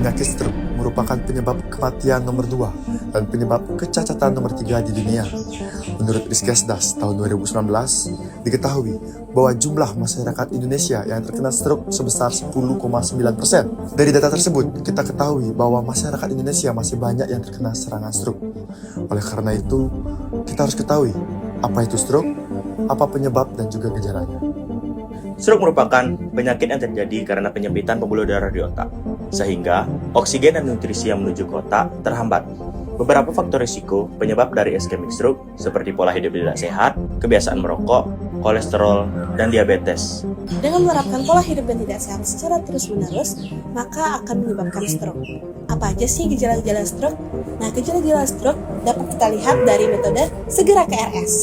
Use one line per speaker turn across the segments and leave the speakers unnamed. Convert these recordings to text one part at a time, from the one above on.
Penyakit stroke merupakan penyebab kematian nomor 2 dan penyebab kecacatan nomor 3 di dunia. Menurut Riskesdas tahun 2019, diketahui bahwa jumlah masyarakat Indonesia yang terkena stroke sebesar 10,9%. Dari data tersebut, kita ketahui bahwa masyarakat Indonesia masih banyak yang terkena serangan stroke. Oleh karena itu, kita harus ketahui apa itu stroke, apa penyebab dan juga gejalanya.
Stroke merupakan penyakit yang terjadi karena penyempitan pembuluh darah di otak, sehingga oksigen dan nutrisi yang menuju ke otak terhambat. Beberapa faktor risiko penyebab dari ischemic stroke seperti pola hidup tidak sehat, kebiasaan merokok, kolesterol, dan diabetes.
Dengan menerapkan pola hidup yang tidak sehat secara terus-menerus, maka akan menyebabkan stroke. Apa aja sih gejala-gejala stroke? Nah, gejala-gejala stroke dapat kita lihat dari metode segera ke RS.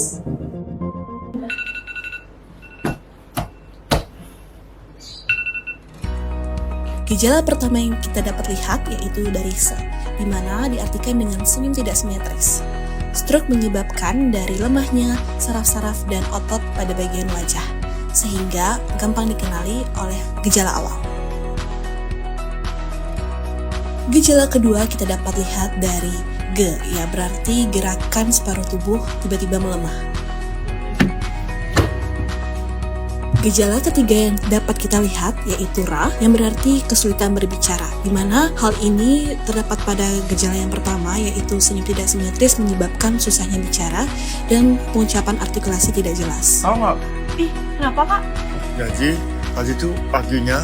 Gejala pertama yang kita dapat lihat yaitu dari SE, di mana diartikan dengan senyum tidak simetris. Stroke menyebabkan dari lemahnya saraf-saraf dan otot pada bagian wajah, sehingga gampang dikenali oleh gejala awal. Gejala kedua kita dapat lihat dari G, ya berarti gerakan separuh tubuh tiba-tiba melemah. Gejala ketiga yang dapat kita lihat yaitu RA, yang berarti kesulitan berbicara, di mana hal ini terdapat pada gejala yang pertama yaitu senyum tidak simetris menyebabkan susahnya bicara dan pengucapan artikulasi tidak jelas.
Tahu nggak?
Ih, kenapa Kak?
Jadi, tadi itu paginya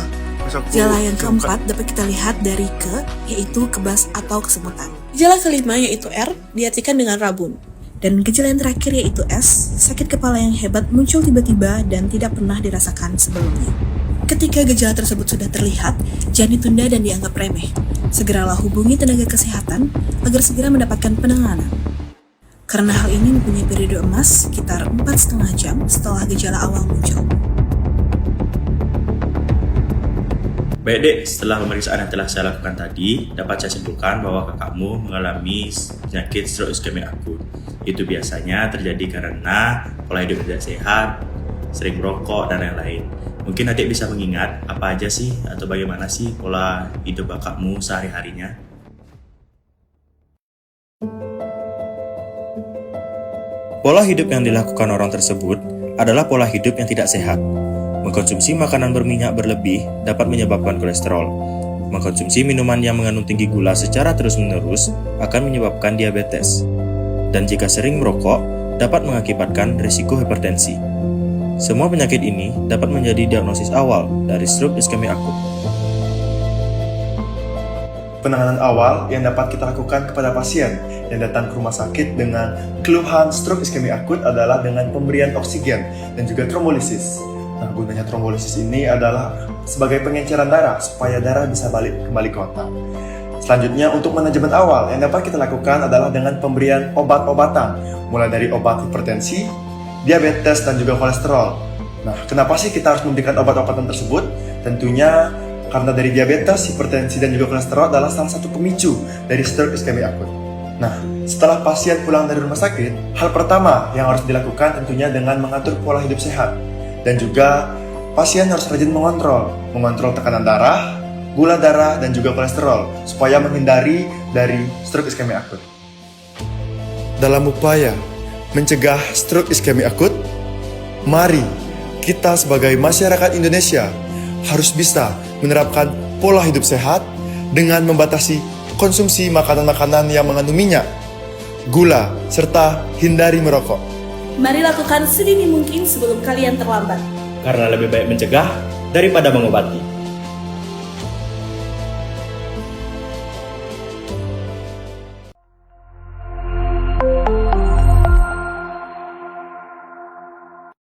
Gejala yang keempat dapat kita lihat dari K, yaitu kebas atau kesemutan. Gejala kelima yaitu R, diartikan dengan rabun. Dan gejala yang terakhir yaitu S, sakit kepala yang hebat muncul tiba-tiba dan tidak pernah dirasakan sebelumnya. Ketika gejala tersebut sudah terlihat, jangan ditunda dan dianggap remeh. Segeralah hubungi tenaga kesehatan agar segera mendapatkan penanganan. Karena hal ini mempunyai periode emas sekitar 4,5 jam setelah gejala awal muncul.
Baik dek, setelah pemeriksaan yang telah saya lakukan tadi, dapat saya simpulkan bahwa kakakmu mengalami penyakit stroke iskemik akut. Itu biasanya terjadi karena pola hidup tidak sehat, sering merokok, dan lain-lain. Mungkin adik bisa mengingat apa aja sih atau bagaimana sih pola hidup kakakmu sehari-harinya? Pola hidup yang dilakukan orang tersebut adalah pola hidup yang tidak sehat. Mengkonsumsi makanan berminyak berlebih dapat menyebabkan kolesterol. Mengkonsumsi minuman yang mengandung tinggi gula secara terus-menerus akan menyebabkan diabetes. Dan jika sering merokok, dapat mengakibatkan risiko hipertensi. Semua penyakit ini dapat menjadi diagnosis awal dari stroke iskemik akut.
Penanganan awal yang dapat kita lakukan kepada pasien yang datang ke rumah sakit dengan keluhan stroke iskemik akut adalah dengan pemberian oksigen dan juga trombolisis. Nah, gunanya trombolisis ini adalah sebagai pengenceran darah supaya darah bisa balik kembali ke otak. Selanjutnya, untuk manajemen awal yang dapat kita lakukan adalah dengan pemberian obat-obatan, mulai dari obat hipertensi, diabetes, dan juga kolesterol. Nah, kenapa sih kita harus memberikan obat-obatan tersebut? Tentunya karena dari diabetes, hipertensi, dan juga kolesterol adalah salah satu pemicu dari stroke iskemik akut. Nah, setelah pasien pulang dari rumah sakit, hal pertama yang harus dilakukan tentunya dengan mengatur pola hidup sehat. Dan juga pasien harus rajin mengontrol tekanan darah, gula darah, dan juga kolesterol supaya menghindari dari stroke iskemik akut. Dalam upaya mencegah stroke iskemik akut, mari kita sebagai masyarakat Indonesia harus bisa menerapkan pola hidup sehat dengan membatasi konsumsi makanan-makanan yang mengandung minyak, gula, serta hindari merokok.
Mari lakukan sedini mungkin sebelum kalian terlambat.
Karena lebih baik mencegah daripada mengobati.